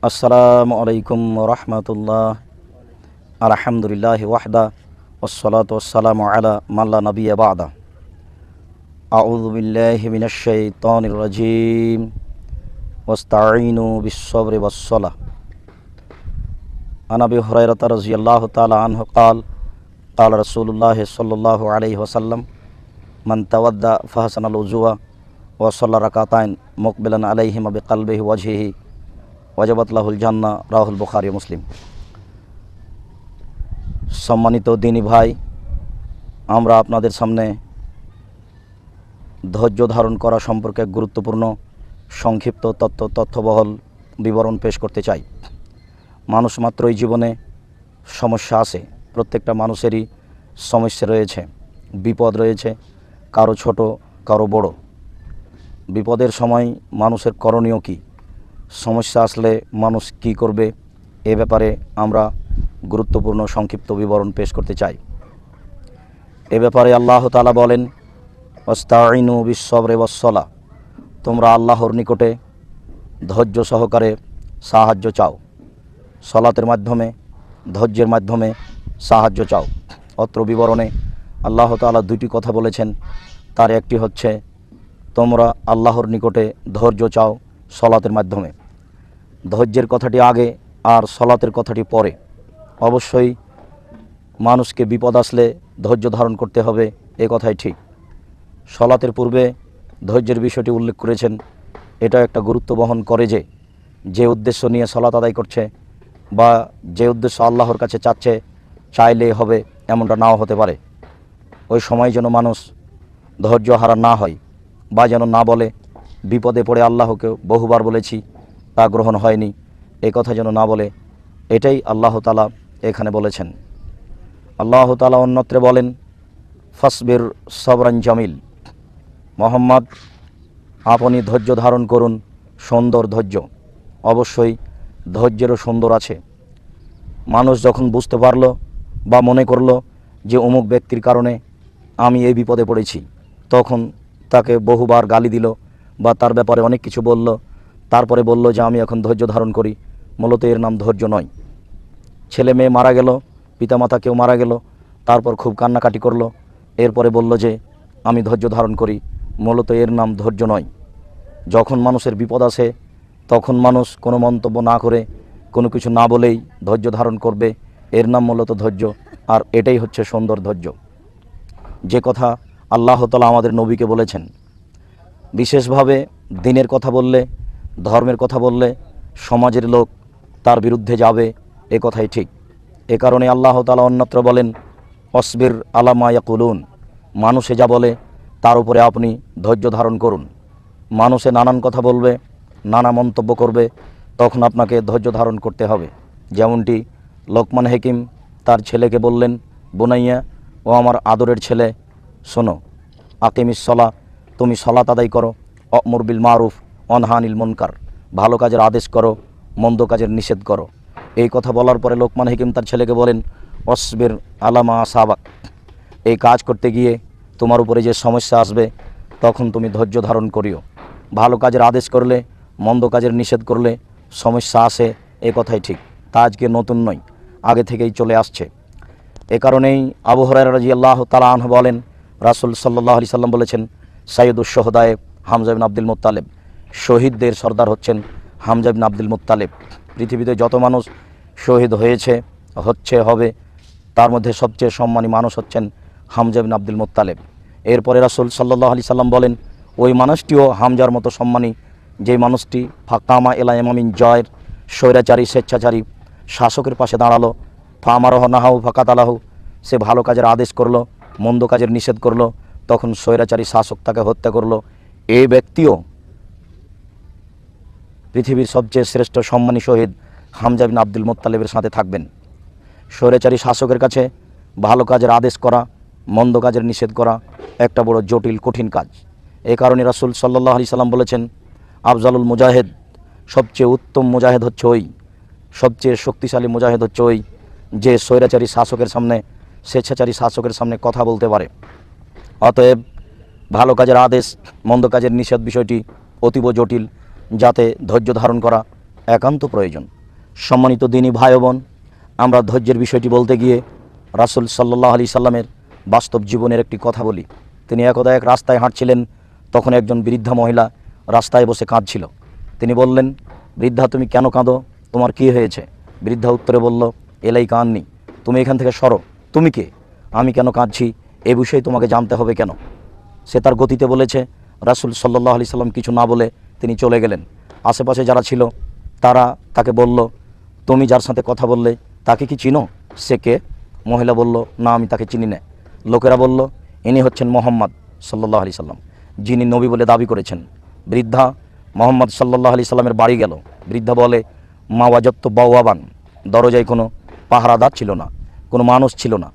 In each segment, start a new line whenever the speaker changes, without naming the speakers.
আসসালামু আলাইকুম রহমতুল্লাহ। আলহামদুলিল্লাহ ওয়াহদা ওয়াসসালাতু ওয়াসসালামু আলা মান লা নাবিয়্যা বা'দা। আউযু বিল্লাহি মিনাশ শাইতানির রাজীম। ওয়াস্তাঈনু বিস-সাবরি ওয়াস-সালাহ। আন আবি হুরায়রা রাযিয়াল্লাহু তাআলা আনহু ক্বাল ক্বালা রাসূলুল্লাহ সাল্লাল্লাহু আলাইহি ওয়াসাল্লাম মান তাওয়াদ্দা ফাহসানাল উযুয়া ওয়া সাল্লা রাকাতাইন মুকবিলান আলাইহিমা বিকলবিহি ওয়াজহিহি ওয়াজাবাত লাহুল জান্নাহ। রাহুল বুখারী ও মুসলিম। সম্মানিত দিনী ভাই, আমরা আপনাদের সামনে ধৈর্য ধারণ করা সম্পর্কে গুরুত্বপূর্ণ সংক্ষিপ্ত তথ্যবহল বিবরণ পেশ করতে চাই। মানুষ মাত্রই জীবনে সমস্যা আছে। প্রত্যেকটা মানুষেরই সমস্যা রয়েছে, বিপদ রয়েছে, কারো ছোট কারো বড়। বিপদের সময় মানুষের করণীয় কী, সমস্যা আসলে মানুষ কি করবে, এ ব্যাপারে আমরা গুরুত্বপূর্ণ সংক্ষিপ্ত বিবরণ পেশ করতে চাই। এ ব্যাপারে আল্লাহ তাআলা বলেন, ওয়াস্তাঈনু বিস-সাবরি ওয়াস-সালাহ, তোমরা আল্লাহর নিকটে ধৈর্য সহকারে সাহায্য চাও, সালাতের মাধ্যমে ধৈর্যের মাধ্যমে সাহায্য চাও। অত্র বিবরণে আল্লাহ তাআলা দুটি কথা বলেছেন। তার একটি হচ্ছে তোমরা আল্লাহর নিকটে ধৈর্য চাও সালাতের মাধ্যমে। ধৈর্যের কথাটি আগে আর সালাতের কথাটি পরে। অবশ্যই মানুষকে বিপদ আসলে ধৈর্য ধারণ করতে হবে, এ কথাই ঠিক। সালাতের পূর্বে ধৈর্যের বিষয়টি উল্লেখ করেছেন। এটা একটা গুরুত্ব বহন করে যে উদ্দেশ্য নিয়ে সালাত আদায় করছে বা যে উদ্দেশ্য আল্লাহর কাছে চাইলেই হবে এমনটা নাও হতে পারে। ওই সময় যেন মানুষ ধৈর্য হারা না হয় বা যেন না বলে বিপদে পড়ে আল্লাহকে বহুবার বলেছি তা গ্রহণ হয়নি, এই কথা যেন না বলে। এটাই আল্লাহ তাআলা এখানে বলেছেন। আল্লাহ তাআলা অন্যত্রে বলেন, ফাসবির সবরান জামিল, মোহাম্মদ আপনি ধৈর্য ধারণ করুন, সুন্দর ধৈর্য। অবশ্যই ধৈর্যেরও সুন্দর আছে। মানুষ যখন বুঝতে পারলো বা মনে করলো যে অমুক ব্যক্তির কারণে আমি এই বিপদে পড়েছি, তখন তাকে বহুবার গালি দিল বা তার ব্যাপারে অনেক কিছু বলল, তারপরে বলল যে আমি এখন ধৈর্য ধারণ করি। মূলত এর নাম ধৈর্য নয়। ছেলে মেয়ে মারা গেল, পিতামাতা কেউ মারা গেল, তারপর খুব কান্নাকাটি করলো, এরপরে বলল যে আমি ধৈর্য ধারণ করি। মূলত এর নাম ধৈর্য নয়। যখন মানুষের বিপদ আসে তখন মানুষ কোনো মন্তব্য না করে, কোনো কিছু না বলেই ধৈর্য ধারণ করবে, এর নাম মূলত ধৈর্য। আর এটাই হচ্ছে সুন্দর ধৈর্য, যে কথা আল্লাহ তাআলা আমাদের নবীকে বলেছেন। বিশেষভাবে দ্বীনের কথা বললে, ধর্মের কথা বললে সমাজের লোক তার বিরুদ্ধে যাবে, এ কথাই ঠিক। এ কারণে আল্লাহ তাআলা অন্যত্র বলেন, অসবির আলা মা ইয়াকুলুন, মানুষে যা বলে তার উপরে আপনি ধৈর্য ধারণ করুন। মানুষে নানান কথা বলবে, নানা মন্তব্য করবে, তখন আপনাকে ধৈর্য ধারণ করতে হবে। যেমনটি লোকমান হাকিম তার ছেলেকে বললেন, বুনাইয়া, ও আমার আদরের ছেলে, শোনো, আকিমিস সালাহ, তুমি সালাত আদায় করো, অমর বিল মারুফ অনহা আনিল মুনকার, ভালো কাজের আদেশ করো, মন্দ কাজের নিষেধ করো। এই কথা বলার পরে লোকমান হাকিম তার ছেলেকে বলেন, অসবির আলামা সাবাক, এই কাজ করতে গিয়ে তোমার উপরে যে সমস্যা আসবে তখন তুমি ধৈর্য ধারণ করিও। ভালো কাজের আদেশ করলে, মন্দ কাজের নিষেধ করলে সমস্যা আসে, এ কথাই ঠিক। তা আজকে নতুন নয়, আগে থেকেই চলে আসছে। এ কারণেই আবু হুরায়রা রাদিয়াল্লাহু তাআলা আনহু বলেন, রাসূল সাল্লাল্লাহু আলাইহি সাল্লাম বলেছেন, সাইয়্যিদুশ শুহাদায়ে হামজা ইবনে আব্দুল মুত্তালিব, শহীদদের সর্দার হচ্ছেন হামজা ইবনে আব্দুল মুত্তালিব। পৃথিবীতে যত মানুষ শহীদ হয়েছে, হবে, তার মধ্যে সবচেয়ে সম্মানী মানুষ হচ্ছেন হামজা ইবনে আব্দুল মুত্তালিব। এরপরে রাসূল সাল্লাল্লাহু আলাইহি সাল্লাম বলেন, ওই মানুষটিও হামজার মতো সম্মানী যে মানুষটি ফাকামা এলা ইমামিন জয়ের, স্বৈরাচারী স্বেচ্ছাচারী শাসকের পাশে দাঁড়ালো, ফামারহ নাহাউ ফাকাতালাহু, সে ভালো কাজের আদেশ করলো, মন্দ কাজের নিষেধ করলো, তখন স্বৈরাচারী শাসক তাকে হত্যা করলো। এই ব্যক্তিও পৃথিবীর সবচেয়ে শ্রেষ্ঠ সম্মানী শহীদ হামজা ইবনে আব্দুল মুত্তালিবের সাথে থাকবেন। স্বৈরাচারী শাসকের কাছে ভালো কাজের আদেশ করা, মন্দ কাজের নিষেধ করা একটা বড় জটিল কঠিন কাজ। এই কারণে রাসূল সাল্লাল্লাহু আলাইহি সাল্লাম বলেছেন, আফজালুল মুজাহিদ, সবচেয়ে উত্তম মুজাহিদ হচ্ছে ওই, সবচেয়ে শক্তিশালী মুজাহিদ হচ্ছে ওই যে স্বৈরাচারী শাসকের সামনে, স্বেচ্ছাচারী শাসকের সামনে কথা বলতে পারে। অতএব ভালো কাজের আদেশ, মন্দ কাজের নিষেধ বিষয়টি অতীব জটিল, যাতে ধৈর্য ধারণ করা একান্ত প্রয়োজন। সম্মানিত দিনী ভাই ও বোন, আমরা ধৈর্যের বিষয়টি বলতে গিয়ে রাসূল সাল্লাল্লাহু আলাইহি সাল্লামের বাস্তব জীবনের একটি কথা বলি। তিনি একদা এক রাস্তায় হাঁটছিলেন, তখন একজন বৃদ্ধা মহিলা রাস্তায় বসে কাঁদছিল। তিনি বললেন, বৃদ্ধা তুমি কেন কাঁদো, তোমার কী হয়েছে? বৃদ্ধা উত্তরে বলল, এলাই কাঁদনি, তুমি এখান থেকে সরো। তুমি কে? আমি কেন কাঁদছি এ বিষয়ে তোমাকে জানতে হবে কেন? সে তার গতিতে বলেছে। রাসূল সাল্লাল্লাহু আলাইহি সাল্লাম কিছু না বলে তিনি চলে গেলেন। আশেপাশে যারা ছিল তারা তাকে বলল, তুমি যার সাথে কথা বললে তাকে কি চিনো? সে কে? মহিলা বলল, না আমি তাকে চিনি না। লোকেরা বলল, ইনি হচ্ছেন মোহাম্মদ সাল্লাল্লাহু আলাইহি সাল্লাম, যিনি নবী বলে দাবি করেছেন। বৃদ্ধা মোহাম্মদ সাল্লাল্লাহু আলাইহি সাল্লামের বাড়ি গেল। বৃদ্ধা বলে, মা ওয়াজাত্তু বাওয়াবান, দরজায় কোনো পাহারাদার ছিল না, কোনো মানুষ ছিল না।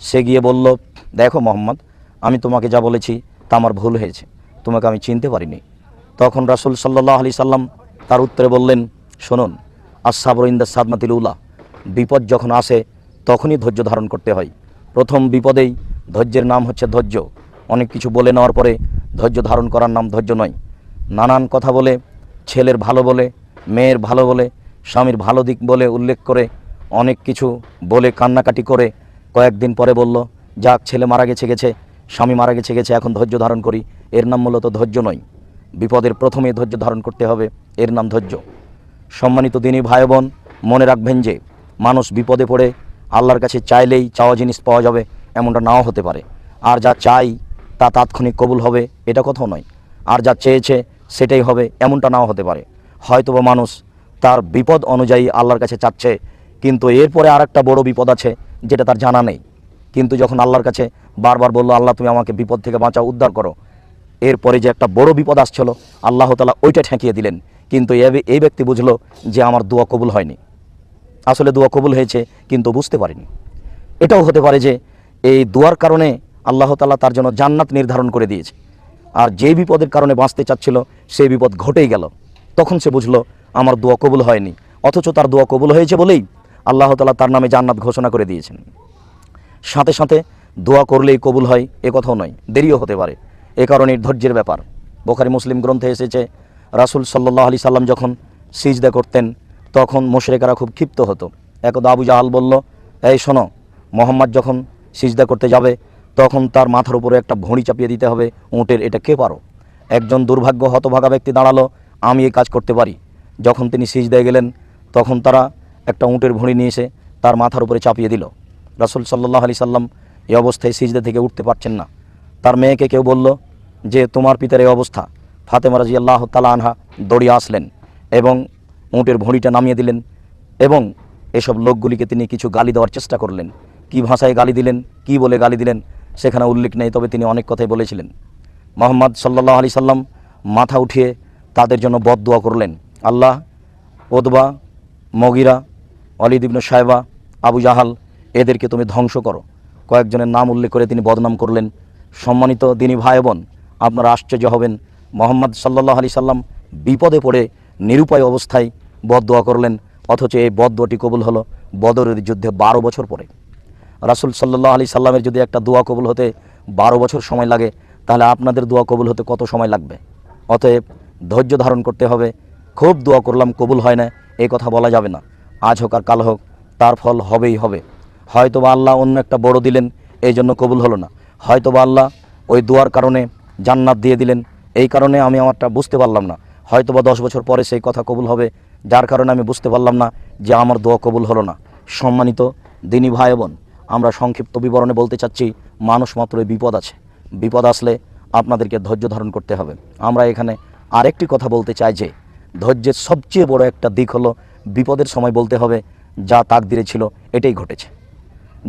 সে গিয়ে বলল, দেখো মোহাম্মদ, আমি তোমাকে যা বলেছি তা আমার ভুল হয়েছে, তোমাকে আমি চিনতে পারিনি। তখন রাসূল সাল্লাল্লাহু আলাইহি সাল্লাম তার উত্তরে বললেন, শুনুন, আসসাবরু ইনদা সাদমাতিল উলা, বিপদ যখন আসে তখনই ধৈর্য ধারণ করতে হয়। প্রথম বিপদেই ধৈর্যের নাম হচ্ছে ধৈর্য। অনেক কিছু বলে নেওয়ার পরে ধৈর্য ধারণ করার নাম ধৈর্য নয়। নানান কথা বলে, ছেলের ভালো বলে, মেয়ের ভালো বলে, স্বামীর ভালো দিক বলে উল্লেখ করে, অনেক কিছু বলে কান্নাকাটি করে কয়েকদিন পরে বলল, যাক ছেলে মারা গেছে, স্বামী মারা গেছে, এখন ধৈর্য ধারণ করি, এর নাম মূলত ধৈর্য নয়। বিপদের প্রথমে ধৈর্য ধারণ করতে হবে, এর নাম ধৈর্য। সম্মানিত দিনী ভাই বোন, মনে রাখবেন যে মানুষ বিপদে পড়ে আল্লাহর কাছে চাইলেই চাওয়া জিনিস পাওয়া যাবে এমনটা নাও হতে পারে। আর যা চাই তা তাৎক্ষণিক কবুল হবে এটা কথাও নয়। আর যা চেয়েছে সেটাই হবে এমনটা নাও হতে পারে। হয়তোবা মানুষ তার বিপদ অনুযায়ী আল্লাহর কাছে চাচ্ছে, কিন্তু এরপরে আর একটা বড় বিপদ আছে যেটা তার জানা নেই। কিন্তু যখন আল্লাহর কাছে বারবার বলল, আল্লাহ তুমি আমাকে বিপদ থেকে বাঁচাও, উদ্ধার করো, এরপরে যে একটা বড় বিপদ আসছিল আল্লাহ তাআলা ওইটা ঠেকিয়ে দিলেন। কিন্তু এই ব্যক্তি বুঝলো যে আমার দোয়া কবুল হয়নি। আসলে দোয়া কবুল হয়েছে কিন্তু বুঝতে পারিনি। এটাও হতে পারে যে এই দোয়ার কারণে আল্লাহ তাআলা তার জন্য জান্নাত নির্ধারণ করে দিয়েছে, আর যে বিপদের কারণে বাঁচতে চাচ্ছিল সেই বিপদ ঘটেই গেল। তখন সে বুঝলো আমার দোয়া কবুল হয়নি, অথচ তার দোয়া কবুল হয়েছে বলেই আল্লাহ তাআলা তার নামে জান্নাত ঘোষণা করে দিয়েছেন। সাথে সাথে দোয়া করলেই কবুল হয় এ কথাও নয়, দেরিও হতে পারে। এ কারণে ধৈর্যের ব্যাপার। বুখারী মুসলিম গ্রন্থে এসেছে, রাসূল সাল্লাল্লাহু আলাইহি সাল্লাম যখন সিজদা করতেন তখন মুশরিকরা খুব ক্ষিপ্ত হতো। একদা আবু জাহাল বলল, এই শোনো, মোহাম্মদ যখন সিজদা করতে যাবে তখন তার মাথার উপরে একটা ভুঁড়ি চাপিয়ে দিতে হবে উটের, এটা কে পারো? একজন দুর্ভাগ্য হতভাগা ব্যক্তি দাঁড়ালো, আমি এই কাজ করতে পারি। যখন তিনি সিজদায় গেলেন তখন তারা একটা উটের ভুঁড়ি নিয়ে এসে তার মাথার উপরে চাপিয়ে দিল। রাসূল সাল্লাল্লাহু আলাইহি সাল্লাম এই অবস্থায় সিজদা থেকে উঠতে পারছেন না। তার মেয়েকে কেউ বলল যে তোমার পিতার এই অবস্থা। ফাতেমা রাদিয়াল্লাহু তাআলা আনহা দৌড়িয়ে আসলেন এবং উটের ভুঁড়িটা নামিয়ে দিলেন, এবং এসব লোকগুলিকে তিনি কিছু গালি দেওয়ার চেষ্টা করলেন। কি ভাষায় গালি দিলেন, কি বলে গালি দিলেন সেখানে উল্লেখ নেই, তবে তিনি অনেক কথাই বলেছিলেন। মুহাম্মদ সাল্লাল্লাহু আলাইহি সাল্লাম মাথা উঠিয়ে তাদের জন্য বদদোয়া করলেন, আল্লাহ উতবা, মুগীরা, ওয়ালিদ ইবনে শায়বা, আবু জাহাল এদেরকে তুমি ধ্বংস করো। কয়েকজনের নাম উল্লেখ করে তিনি বদনাম করলেন। সম্মানিত দিনী ভাই বোন, আপনারা আশ্চর্য হবেন, মুহাম্মদ সাল্লাল্লাহু আলাইহি সাল্লাম বিপদে পড়ে নিরুপায় অবস্থায় বদদোয়া করলেন, অথচ এই বদদোয়াটি কবুল হলো বদরের যুদ্ধে 12 বছর পরে। রাসূল সাল্লাল্লাহু আলাইহি সাল্লামের যদি একটা দোয়া কবুল হতে 12 বছর সময় লাগে, তাহলে আপনাদের দোয়া কবুল হতে কত সময় লাগবে? অতএব ধৈর্য ধারণ করতে হবে। খুব দোয়া করলাম কবুল হয় না এই কথা বলা যাবে না। আজ হোক আর কাল হোক তার ফল হবেই হবে। হয়তোবা আল্লাহ অন্য একটা বড় দিলেন এই জন্য কবুল হলো না, হয়তোবা আল্লাহ ওই দোয়ার কারণে জান্নাত দিয়ে দিলেন, এই কারণে আমি আমারটা বুঝতে পারলাম না। হয়তোবা 10 বছর পরে সেই কথা কবুল হবে, যার কারণে আমি বুঝতে পারলাম না যে আমার দোয়া কবুল হলো না। সম্মানিত দিনী ভাই বোন, আমরা সংক্ষিপ্ত বিবরণে বলতে চাচ্ছি, মানুষ মাত্রই বিপদ আছে। বিপদ আসলে আপনাদেরকে ধৈর্য ধারণ করতে হবে। আমরা এখানে আরেকটি কথা বলতে চাই যে ধৈর্যের সবচেয়ে বড় একটা দিক হলো বিপদের সময় বলতে হবে যা তাকদিরে ছিল এটাই ঘটেছে।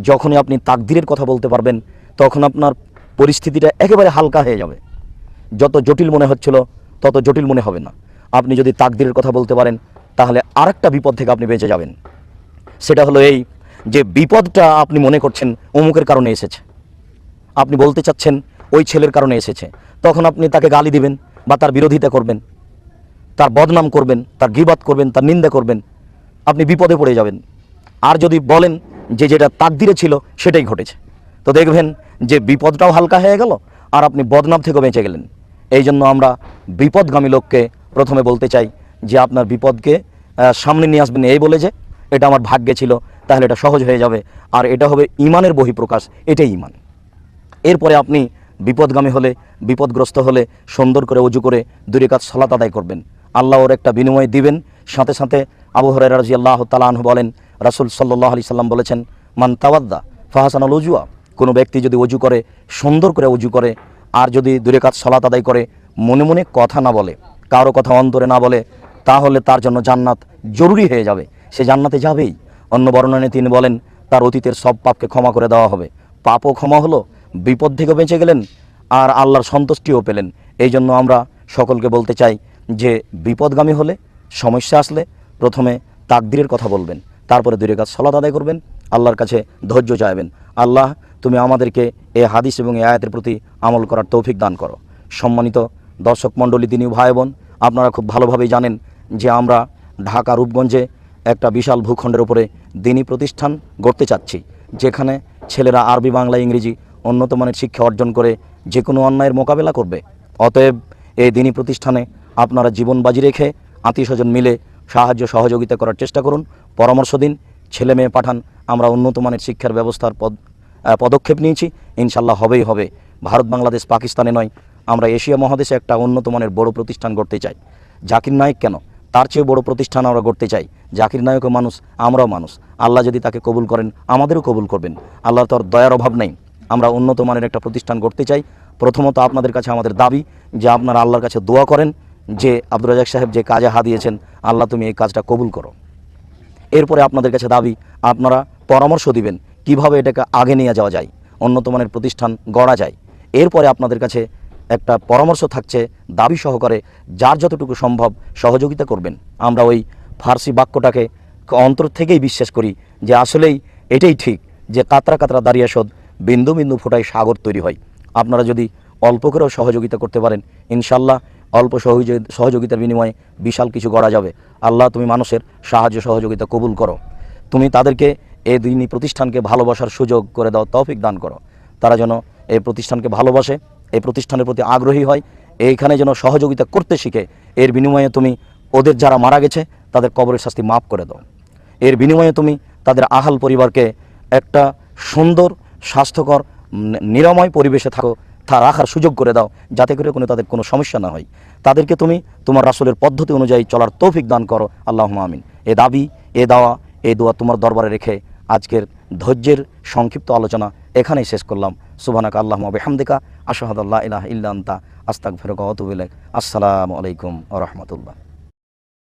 যখনই আপনি তাকদিরের কথা বলতে পারবেন তখন আপনার পরিস্থিতিটা একেবারে হালকা হয়ে যাবে। যত জটিল মনে হচ্ছিল তত জটিল মনে হবে না। আপনি যদি তাকদিরের কথা বলতে পারেন তাহলে আরেকটা বিপদ থেকে আপনি বেঁচে যাবেন। সেটা হলো এই যে বিপদটা আপনি মনে করছেন অমুকের কারণে এসেছে, আপনি বলতে চাচ্ছেন ওই ছেলের কারণে এসেছে, তখন আপনি তাকে গালি দিবেন বা তার বিরোধিতা করবেন, তার বদনাম করবেন, তার গীবাত করবেন, তার নিন্দা করবেন, আপনি বিপদে পড়ে যাবেন। আর যদি বলেন যে যেটা তাকদিরে ছিল সেটাই ঘটেছে, তো দেখবেন যে বিপদটাও হালকা হয়ে গেল আর আপনি বদনাম থেকেও বেঁচে গেলেন। এই জন্য আমরা বিপদগামী লোককে প্রথমে বলতে চাই যে আপনার বিপদকে সামনে নিয়ে আসবেন এই বলে যে এটা আমার ভাগ্যে ছিল, তাহলে এটা সহজ হয়ে যাবে, আর এটা হবে ইমানের বহিঃপ্রকাশ, এটাই ইমান। এরপরে আপনি বিপদগামী হলে, বিপদগ্রস্ত হলে সুন্দর করে ওযু করে 2 রাকাত সালাত আদায় করবেন, আল্লাহ ওর একটা বিনিময় দিবেন। সাথে সাথে আবু হুরায়রা রাদিয়াল্লাহু তাআলা আনহু বলেন, রাসূল সাল্লাল্লাহু আলাইহি সাল্লাম বলেছেন, মান তাওয়াদ্দা ফাহাসানাল উজুয়া, কোনো ব্যক্তি যদি ওযু করে, সুন্দর করে ওযু করে, আর যদি 2 রাকাত সালাত আদায় করে, মনে মনে কথা না বলে, কারো কথা অন্তরে না বলে, তাহলে তার জন্য জান্নাত জরুরি হয়ে যাবে, সে জান্নাতে যাবেই। অন্য বর্ণনায় তিনি বলেন, তার অতীতের সব পাপকে ক্ষমা করে দেওয়া হবে, পাপও ক্ষমা হলো, বিপদ থেকে বেঁচে গেলেন, আর আল্লাহর সন্তুষ্টিও পেলেন। এই জন্য আমরা সকলকে বলতে চাই যে বিপদগামী হলে, সমস্যা আসলে প্রথমে তাকদীরের কথা বলবেন, তারপরে 2 রাকাত সালাত আদায় করবেন, আল্লাহর কাছে ধৈর্য চাইবেন। আল্লাহ তুমি আমাদেরকে এই হাদিস এবং এই আয়াতের প্রতি আমল করার তৌফিক দান করো। সম্মানিত দর্শক মণ্ডলী, দিনী ভাই বোন, আপনারা খুব ভালোভাবেই জানেন যে আমরা ঢাকা রূপগঞ্জে একটা বিশাল ভূখণ্ডের উপরে দিনী প্রতিষ্ঠান গড়তে চাচ্ছি, যেখানে ছেলেরা আরবি, বাংলা, ইংরেজি উন্নত মানের শিক্ষা অর্জন করে যে কোনো অন্যায়ের মোকাবেলা করবে। অতএব এই দিনী প্রতিষ্ঠানে আপনারা জীবন বাজি রেখে আত্মীয় স্বজন মিলে সাহায্য সহযোগিতা করার চেষ্টা করুন, পরামর্শ দিন, ছেলে মেয়ে পাঠান। আমরা উন্নত মানের শিক্ষার ব্যবস্থার পদক্ষেপ নিয়েছি, ইনশাল্লাহ হবেই হবে। ভারত, বাংলাদেশ, পাকিস্তানে নয়, আমরা এশিয়া মহাদেশে একটা উন্নত মানের বড় প্রতিষ্ঠান গড়তে চাই। জাকির নায়েক কেন, তার চেয়ে বড় প্রতিষ্ঠান আমরা গড়তে চাই। জাকির নায়েকও মানুষ, আমরাও মানুষ, আল্লাহ যদি তাকে কবুল করেন আমাদেরও কবুল করবেন, আল্লাহর তো আর দয়ার অভাব নেই। আমরা উন্নত মানের একটা প্রতিষ্ঠান গড়তে চাই। প্রথমত আপনাদের কাছে আমাদের দাবি যে আপনারা আল্লাহর কাছে দোয়া করেন যে আব্দুর রাজ্জাক সাহেব যে কাজে হাত দিয়েছেন, আল্লাহ তুমি এই কাজটা কবুল করো। এরপরে আপনাদের কাছে দাবি, আপনারা পরামর্শ দিবেন কিভাবে এটাকে আগে নিয়ে যাওয়া যায়, উন্নত মানের প্রতিষ্ঠান গড়া যায়। এরপরে আপনাদের কাছে একটা পরামর্শ থাকছে, দাবি সহকারে যার যতটুকু সম্ভব সহযোগিতা করবেন। আমরা ওই ফার্সি বাক্যটাকে অন্তর থেকেই বিশ্বাস করি যে আসলেই এটাই ঠিক, যে কাতরা কাতরা দাঁড়িয়ে শোধ, বিন্দু বিন্দু ফোটায় সাগর তৈরি হয়। আপনারা যদি অল্প করেও সহযোগিতা করতে পারেন, ইনশাল্লাহ অল্প সহযোগিতার বিনিময়ে বিশাল কিছু গড়া যাবে। আল্লাহ তুমি মানুষের সাহায্য সহযোগিতা কবুল করো, তুমি তাদেরকে এই দিনী প্রতিষ্ঠানকে ভালোবাসার সুযোগ করে দাও, তৌফিক দান করো। তারা যেন এই প্রতিষ্ঠানকে ভালোবাসে, এই প্রতিষ্ঠানের প্রতি আগ্রহী হয়, এইখানে যেন সহযোগিতা করতে শিখে। এর বিনিময়ে তুমি ওদের যারা মারা গেছে তাদের কবরের শাস্তি মাফ করে দাও। এর বিনিময়ে তুমি তাদের আহাল পরিবারকে একটা সুন্দর, স্বাস্থ্যকর, নিরাময় পরিবেশে রাখার সুযোগ করে দাও, যাতে করে তাদের কোনো সমস্যা না হয়। তাদেরকে তুমি তোমার রাসূলের পদ্ধতি অনুযায়ী চলার তৌফিক দান করো, আল্লাহুম্মা আমিন। এ দাবি, এ দাওয়া, এ দোয়া তোমার দরবারে রেখে আজকের ধৈর্যের সংক্ষিপ্ত আলোচনা এখানেই শেষ করলাম। সুবহানাকা আল্লাহুম্মা বিহামদিকা আশহাদু আল্লা ইলাহা ইল্লা আনতা আস্তাগফিরুকা ওয়া আতুবু ইলাইক। আসসালামু আলাইকুম ওয়া রাহমাতুল্লাহ।